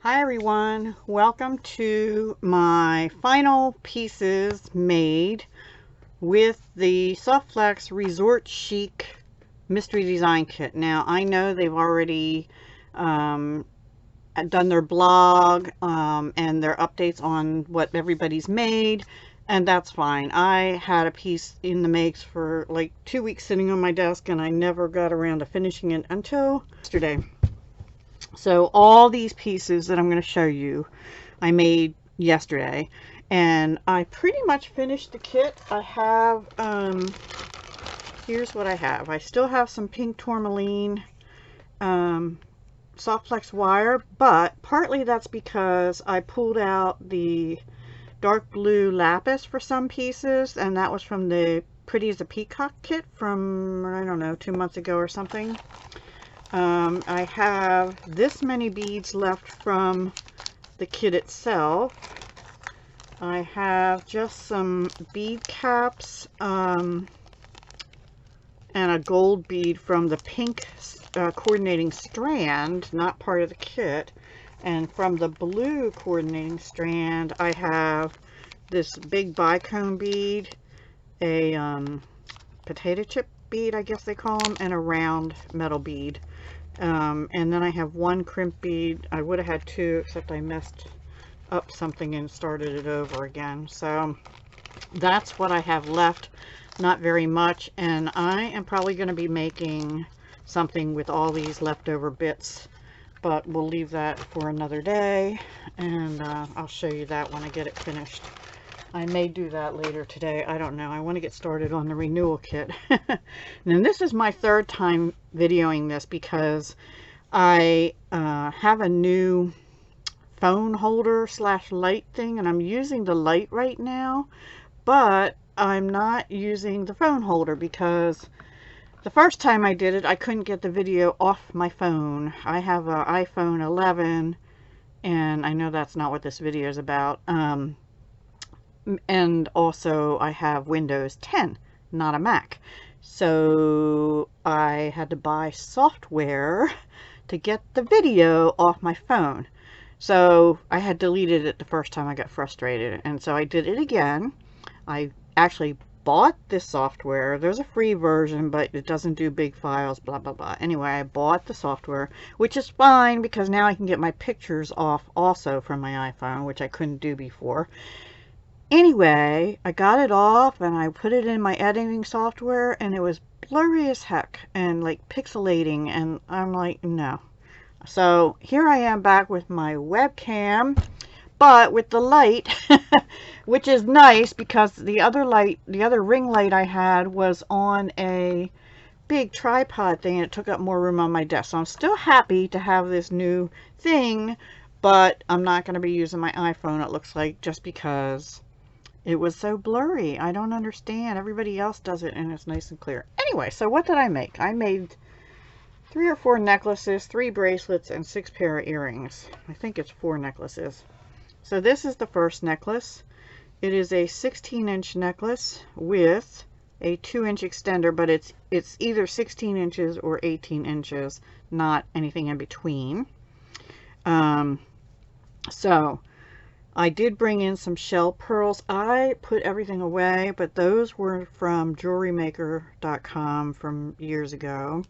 Hi everyone, welcome to my final pieces made with the Soft Flex Resort Chic Mystery Design Kit. Now I know they've already done their blog and their updates on what everybody's made, and that's fine. I had a piece in the makes for like 2 weeks sitting on my desk and I never got around to finishing it until yesterday. So all these pieces that I'm going to show you, I made yesterday, and I pretty much finished the kit. I have, here's what I have. I still have some pink tourmaline soft flex wire, but partly that's because I pulled out the dark blue lapis for some pieces, and that was from the Pretty as a Peacock kit from, I don't know, 2 months ago or something. I have this many beads left from the kit itself. I have just some bead caps and a gold bead from the pink coordinating strand, not part of the kit. And from the blue coordinating strand, I have this big bicone bead, a potato chip bead, I guess they call them, and a round metal bead. And then I have one crimp bead. I would have had two, except I messed up something and started it over again. So that's what I have left. Not very much, and I am probably going to be making something with all these leftover bits, but we'll leave that for another day, and I'll show you that when I get it finished. I may do that later today. I don't know. I want to get started on the Renewal kit. And this is my third time videoing this because I have a new phone holder slash light thing, and I'm using the light right now, but I'm not using the phone holder because the first time I did it, I couldn't get the video off my phone. I have an iPhone 11, and I know that's not what this video is about. And also I have Windows 10, not a Mac. So I had to buy software to get the video off my phone. So I had deleted it the first time. I got frustrated, and so I did it again. I actually bought this software. There's a free version, but it doesn't do big files, blah blah blah. Anyway, I bought the software, which is fine because now I can get my pictures off also from my iPhone, which I couldn't do before. Anyway, I got it off and I put it in my editing software, and it was blurry as heck and like pixelating, and I'm like, no. So here I am back with my webcam, but with the light, which is nice because the other light, the other ring light I had was on a big tripod thing, and it took up more room on my desk. So I'm still happy to have this new thing, but I'm not going to be using my iPhone, it looks like, just because it was so blurry. I don't understand. Everybody else does it and it's nice and clear. Anyway, so what did I make? I made 3 or 4 necklaces, 3 bracelets, and 6 pair of earrings. I think it's 4 necklaces. So this is the first necklace. It is a 16-inch necklace with a 2-inch extender, but it's either 16 inches or 18 inches, not anything in between. So I did bring in some shell pearls. I put everything away, but those were from jewelrymaker.com from years ago.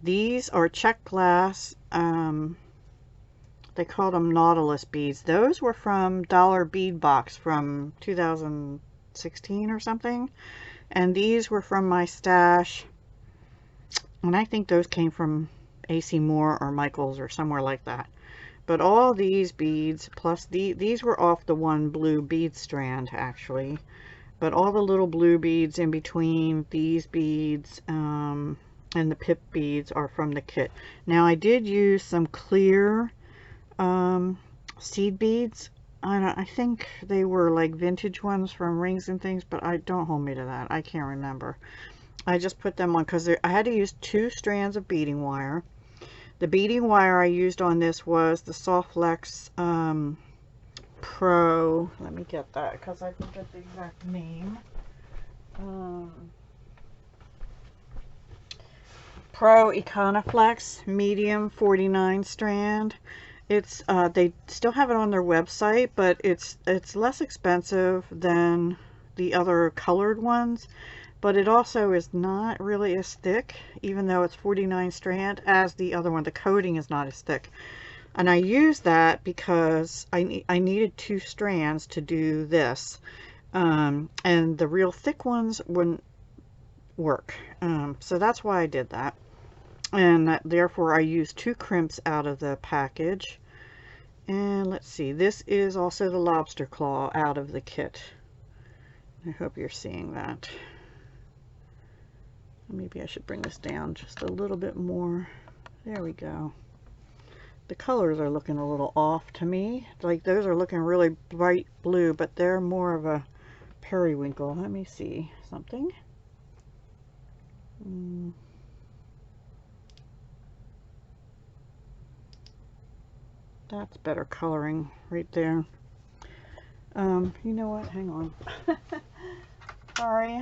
These are check glass. They called them Nautilus beads. Those were from Dollar Bead Box from 2016 or something. And these were from my stash. And I think those came from AC Moore or Michaels or somewhere like that. But all these beads, plus these were off the one blue bead strand, actually. But all the little blue beads in between these beads and the pip beads are from the kit. Now, I did use some clear seed beads. I think they were like vintage ones from Rings and Things, but don't hold me to that. I can't remember. I just put them on because I had to use 2 strands of beading wire. The beading wire I used on this was the Soft Flex Pro. Let me get that because I forget the exact name. Pro Econoflex medium 49 strand, It's they still have it on their website, but it's less expensive than the other colored ones, but it also is not really as thick, even though it's 49 strand, as the other one. The coating is not as thick. And I use that because I needed 2 strands to do this. And the real thick ones wouldn't work. So that's why I did that. And therefore I used 2 crimps out of the package. And let's see, this is also the lobster claw out of the kit. I hope you're seeing that. Maybe I should bring this down just a little bit more. There we go. The colors are looking a little off to me. Like those are looking really bright blue, but they're more of a periwinkle. Let me see something. That's better coloring right there. You know what? Hang on. Sorry,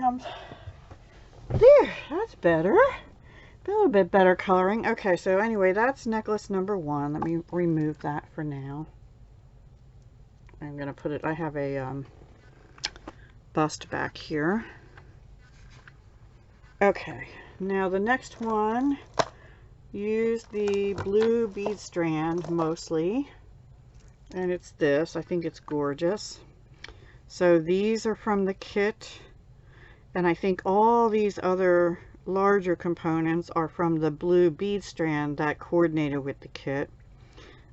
there. That's better. A little bit better coloring. Okay, so anyway, that's necklace number 1. Let me remove that for now. I'm gonna put it. I have a bust back here. Okay, now the next one. Use the blue bead strand mostly, and it's this. I think it's gorgeous. So these are from the kit, and I think all these other larger components are from the blue bead strand that coordinated with the kit.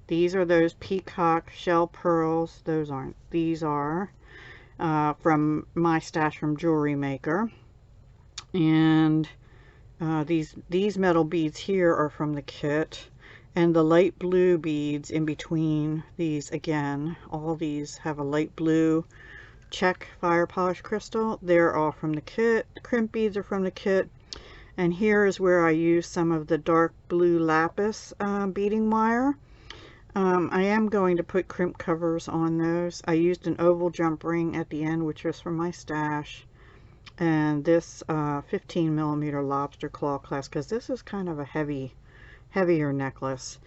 These are those peacock shell pearls. Those aren't. These are from my stash from Jewelry Maker, and these metal beads here are from the kit, and the light blue beads in between these, again, all these have a light blue check fire polish crystal. They're all from the kit. The crimp beads are from the kit, and here is where I use some of the dark blue lapis beading wire. I am going to put crimp covers on those. I used an oval jump ring at the end, which was from my stash, and this 15mm lobster claw clasp, because this is kind of a heavier necklace.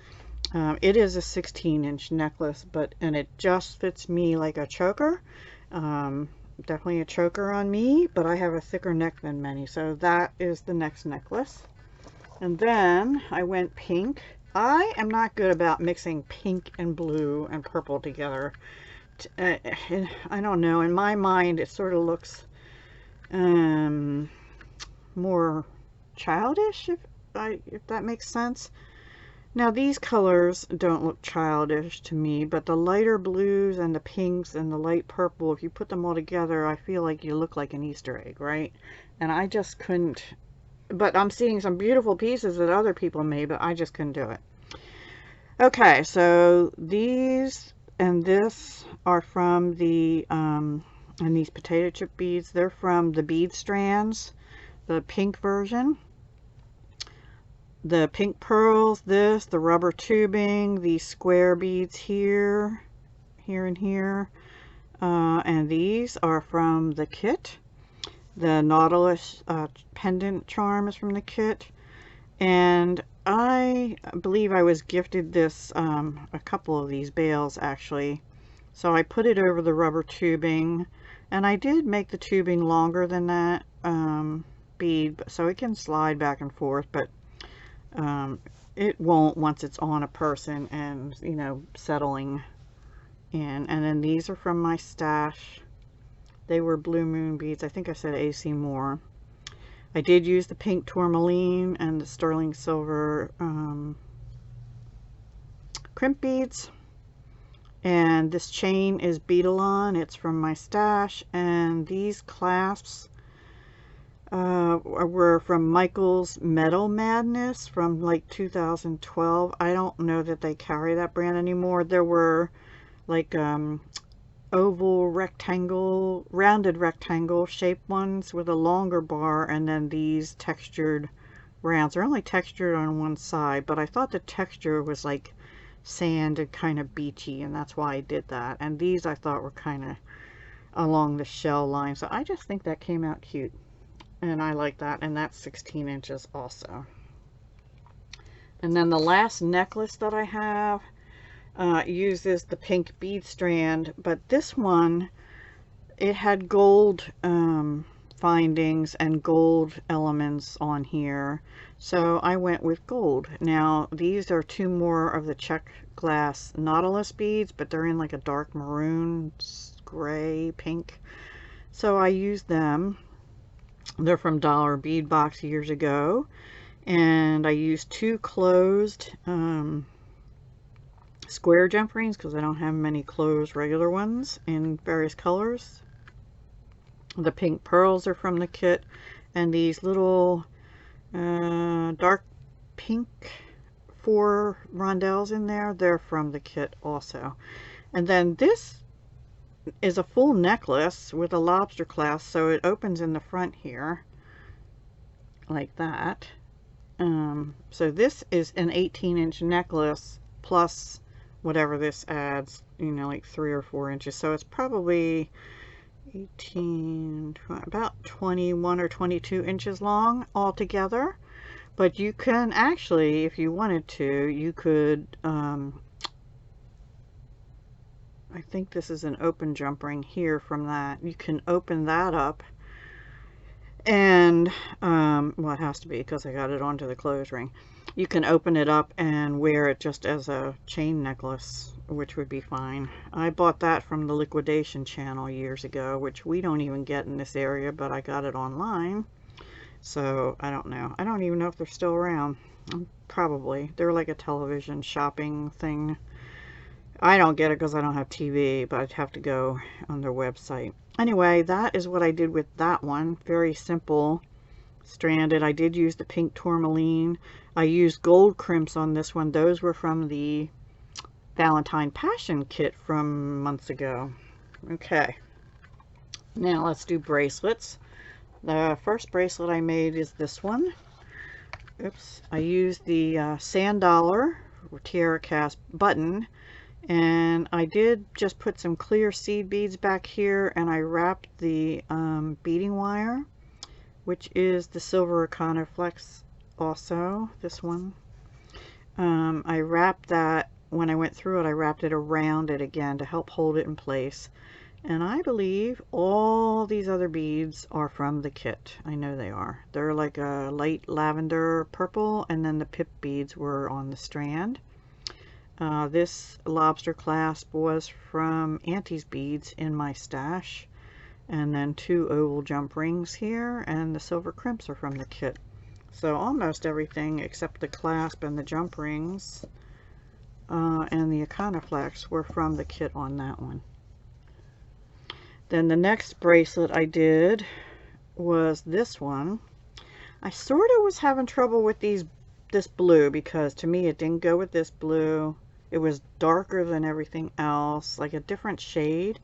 It is a 16-inch necklace, and it just fits me like a choker. Definitely a choker on me, but I have a thicker neck than many, so that is the next necklace. And then I went pink. I am not good about mixing pink and blue and purple together. I don't know, in my mind it sort of looks more childish, if that makes sense. Now these colors don't look childish to me, but the lighter blues and the pinks and the light purple, if you put them all together, I feel like you look like an Easter egg, right? And I just couldn't, but I'm seeing some beautiful pieces that other people made, but I just couldn't do it. Okay, so these and this are from the and these potato chip beads, they're from the bead strands, the pink version. The pink pearls, this, the rubber tubing, these square beads here, and here, and these are from the kit. The Nautilus pendant charm is from the kit, and I believe I was gifted this, a couple of these bales actually, so I put it over the rubber tubing. And I did make the tubing longer than that bead, so it can slide back and forth, but it won't once it's on a person and, you know, settling in. And then these are from my stash. They were Blue Moon beads. I think I said AC Moore. I did use the pink tourmaline and the sterling silver crimp beads. And this chain is Beadalon. It's from my stash. And these clasps were from Michael's Metal Madness from like 2012. I don't know that they carry that brand anymore. There were like oval rectangle, rounded rectangle shaped ones with a longer bar, and then these textured rounds. They're only textured on one side, but I thought the texture was like sand and kind of beachy, and that's why I did that. And these I thought were kind of along the shell line, so I just think that came out cute, and I like that. And that's 16 inches also. And then the last necklace that I have uses the pink bead strand, but this one, it had gold findings and gold elements on here, so I went with gold. Now these are two more of the check glass Nautilus beads, but they're in like a dark maroon, gray, pink, so I used them. They're from Dollar Bead Box years ago, and I used two closed square jump rings because I don't have many closed regular ones in various colors. The pink pearls are from the kit, and these little dark pink 4 rondelles in there, they're from the kit also. And then this is a full necklace with a lobster clasp, so it opens in the front here like that. So this is an 18-inch necklace plus whatever this adds, you know, like 3 or 4 inches, so it's probably 18, about 21 or 22 inches long altogether. But you can actually, if you wanted to, you could I think this is an open jump ring here from that. You can open that up, and well, it has to be because I got it onto the clothes ring. You can open it up and wear it just as a chain necklace, which would be fine. I bought that from the liquidation channel years ago, which we don't even get in this area, but I got it online. So I don't know. I don't even know if they're still around. Probably. They're like a television shopping thing. I don't get it because I don't have TV, but I'd have to go on their website. Anyway, that is what I did with that one. Very simple, stranded. I did use the pink tourmaline. I used gold crimps on this one. Those were from the Valentine Passion kit from months ago. Okay, now let's do bracelets. The first bracelet I made is this one. Oops, I used the Sand Dollar Tiara Cast button, and I did just put some clear seed beads back here, and I wrapped the beading wire, which is the Silver Iconoflex also, this one. I wrapped that, when I went through it, I wrapped it around it again to help hold it in place. And I believe all these other beads are from the kit. I know they are. They're like a light lavender purple, and then the pip beads were on the strand. This lobster clasp was from Auntie's beads in my stash. And then 2 oval jump rings here, and the silver crimps are from the kit. So almost everything except the clasp and the jump rings and the Iconoflex were from the kit on that one. Then the next bracelet I did was this one. I sort of was having trouble with this blue, because to me it didn't go with this blue. It was darker than everything else, like a different shade.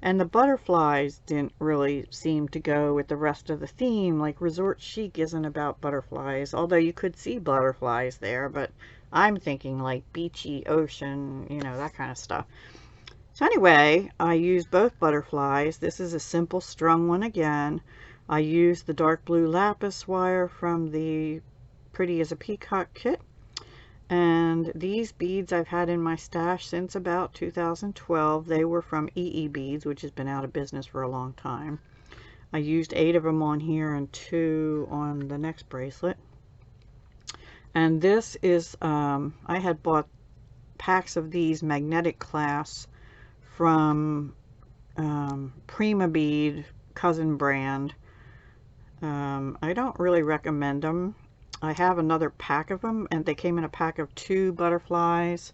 And the butterflies didn't really seem to go with the rest of the theme. Like Resort Chic isn't about butterflies, although you could see butterflies there, but I'm thinking like beachy ocean, you know, that kind of stuff. So anyway, I used both butterflies. This is a simple strung one again. I used the dark blue lapis wire from the Pretty as a Peacock kit. And these beads I've had in my stash since about 2012. They were from EE Beads, which has been out of business for a long time. I used 8 of them on here and 2 on the next bracelet. And this is, I had bought packs of these magnetic clasps from Prima Bead, cousin brand. I don't really recommend them. I have another pack of them, and they came in a pack of 2 butterflies,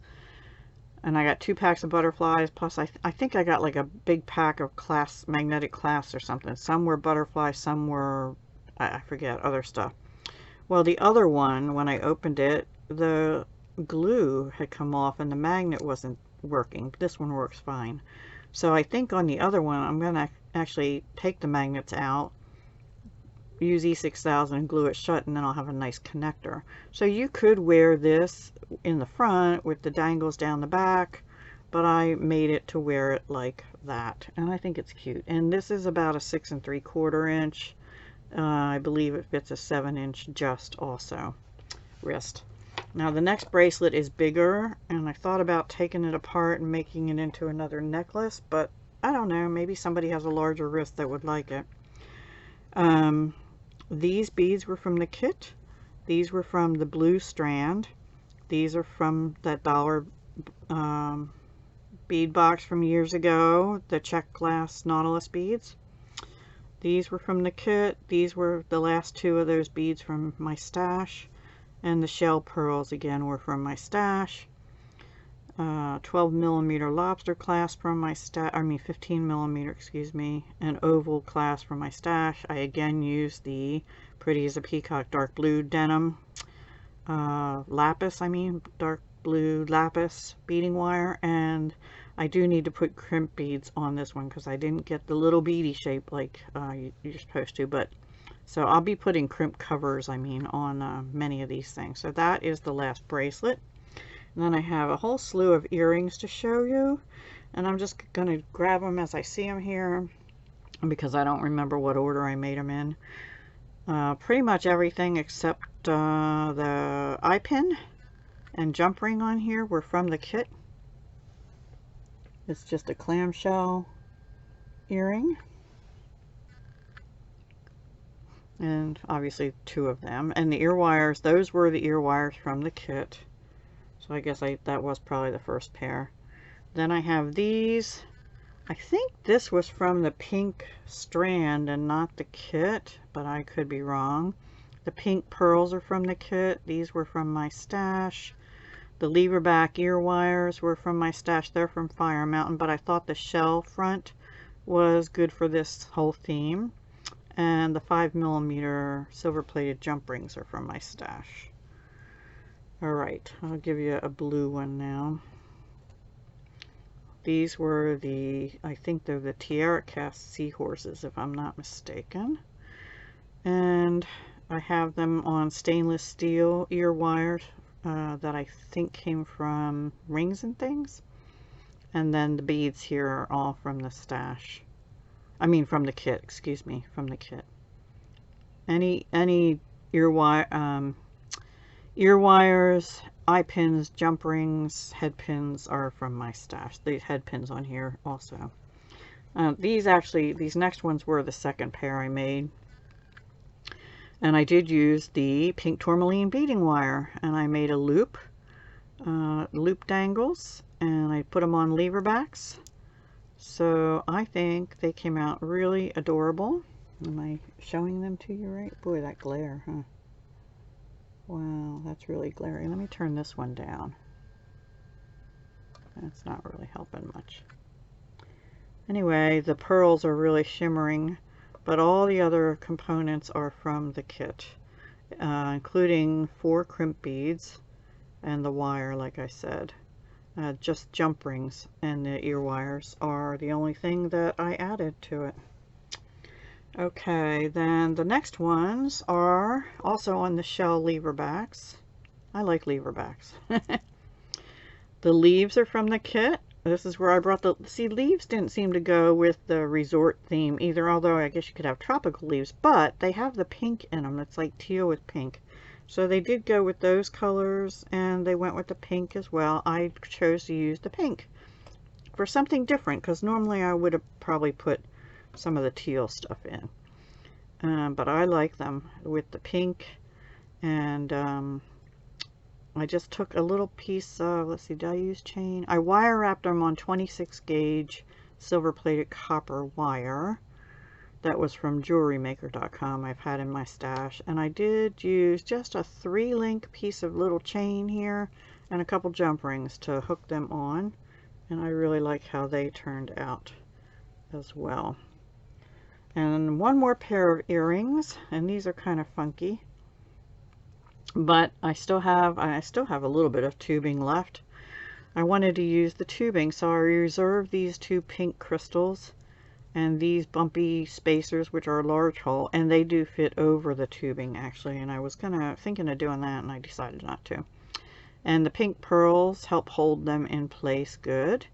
and I got 2 packs of butterflies, plus I think I got like a big pack of magnetic clasps or something. Some were butterflies, some were, I forget, other stuff. Well, the other one, when I opened it, the glue had come off and the magnet wasn't working. This one works fine. So I think on the other one, I'm going to actually take the magnets out, use E6000 and glue it shut, and then I'll have a nice connector. So you could wear this in the front with the dangles down the back, but I made it to wear it like that, and I think it's cute. And this is about a 6 3/4 inch. I believe it fits a 7 inch just also wrist. Now the next bracelet is bigger, and I thought about taking it apart and making it into another necklace, but I don't know, maybe somebody has a larger wrist that would like it. These beads were from the kit. These were from the blue strand. These are from that dollar bead box from years ago, the check glass Nautilus beads. These were from the kit. These were the last two of those beads from my stash. And the shell pearls again were from my stash. 12mm lobster clasp from my stash, 15mm, excuse me, an oval clasp from my stash. I again used the Pretty as a Peacock dark blue denim lapis, dark blue lapis beading wire, and I do need to put crimp beads on this one because I didn't get the little beady shape like you're supposed to, but so I'll be putting crimp covers, on many of these things. So that is the last bracelet. And then I have a whole slew of earrings to show you, and I'm just going to grab them as I see them here because I don't remember what order I made them in. Pretty much everything except the eye pin and jump ring on here were from the kit. It's just a clamshell earring, and obviously two of them. And the ear wires, those were the ear wires from the kit. So I guess that was probably the first pair. Then I have these. I think this was from the pink strand and not the kit, but I could be wrong. The pink pearls are from the kit. These were from my stash. The lever back ear wires were from my stash. They're from Fire Mountain, but I thought the shell front was good for this whole theme. And the 5mm silver plated jump rings are from my stash. Alright, I'll give you a blue one now. These were I think they're the Tiara cast seahorses, if I'm not mistaken. And I have them on stainless steel ear wires that I think came from Rings and Things. And then the beads here are all from the stash. From the kit, excuse me, from the kit. Any ear wires, eye pins, jump rings, head pins are from my stash. The head pins on here also. These next ones were the second pair I made. And I did use the pink tourmaline beading wire, and I made a loop dangles, and I put them on lever backs. So I think they came out really adorable. Am I showing them to you right? Boy, that glare, huh? Wow, that's really glary. Let me turn this one down. That's not really helping much. Anyway, the pearls are really shimmering, but all the other components are from the kit, including 4 crimp beads and the wire, like I said. Just jump rings and the ear wires are the only thing that I added to it. Okay, then the next ones are also on the shell lever backs. I like lever backs. The leaves are from the kit. This is where I brought leaves didn't seem to go with the resort theme either, although I guess you could have tropical leaves, but they have the pink in them. It's like teal with pink. So they did go with those colors, and they went with the pink as well. I chose to use the pink for something different, because normally I would have probably put some of the teal stuff in. But I like them with the pink, and I just took a little piece of, let's see, did I use chain? I wire wrapped them on 26 gauge silver plated copper wire. That was from jewelrymaker.com. I've had in my stash, and I did use just a 3-link piece of little chain here and a couple jump rings to hook them on, and I really like how they turned out as well. And one more pair of earrings, and these are kind of funky, but I still have a little bit of tubing left. I wanted to use the tubing, so I reserved these 2 pink crystals and these bumpy spacers, which are a large hole, and they do fit over the tubing actually, and I was thinking of doing that, and I decided not to. And the pink pearls help hold them in place good.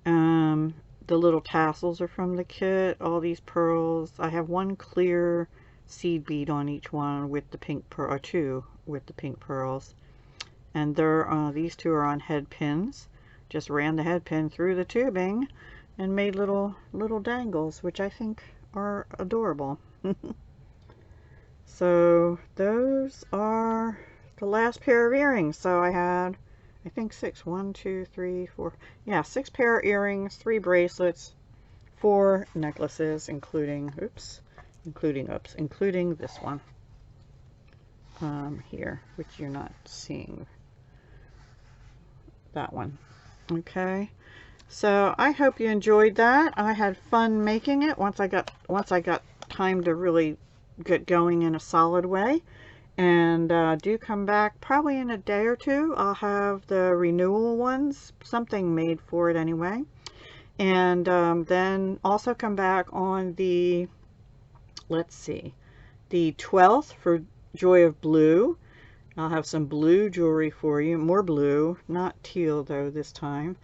The little tassels are from the kit. All these pearls, I have 1 clear seed bead on each one with the pink pearl, or 2 with the pink pearls, and these two are on head pins. Just ran the head pin through the tubing and made little dangles, which I think are adorable. So those are the last pair of earrings. So I had, I think, 6. 1, 2, 3, 4. Yeah, 6 pair of earrings, 3 bracelets, 4 necklaces, including this one here, which you're not seeing. That one. Okay. So I hope you enjoyed that. I had fun making it once I got time to really get going in a solid way. And do come back probably in a day or two. I'll have the Renewal ones, something made for it anyway. And then also come back on the, let's see, the 12th for Joy of Blue. I'll have some blue jewelry for you, more blue, not teal though this time.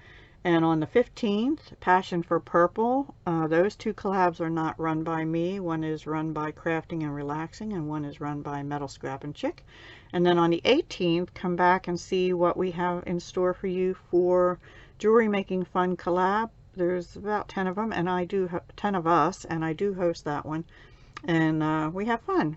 And on the 15th, Passion for Purple. Those 2 collabs are not run by me. One is run by Crafting and Relaxing, and one is run by Metal Scrap and Chic. And then on the 18th, come back and see what we have in store for you for Jewelry Making Fun collab. There's about 10 of them, and 10 of us, and I do host that one. And we have fun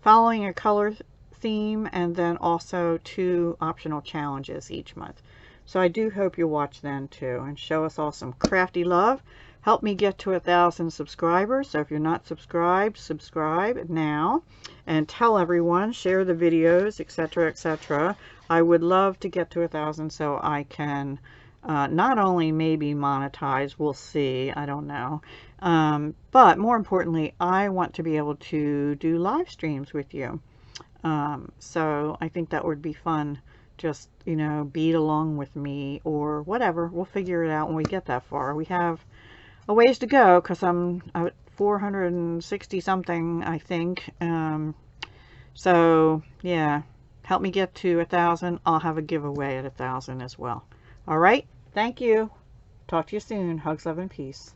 following a color theme, and then also 2 optional challenges each month. So I do hope you watch then too, and show us all some crafty love. Help me get to 1,000 subscribers. So if you're not subscribed, subscribe now, and tell everyone, share the videos, etc., etc. I would love to get to 1,000 so I can not only maybe monetize, we'll see, I don't know, but more importantly, I want to be able to do live streams with you. So I think that would be fun. Just, you know, bead along with me or whatever. We'll figure it out when we get that far. We have a ways to go because I'm at 460 something, I think. So yeah, help me get to 1,000. I'll have a giveaway at 1,000 as well. All right. Thank you. Talk to you soon. Hugs, love, and peace.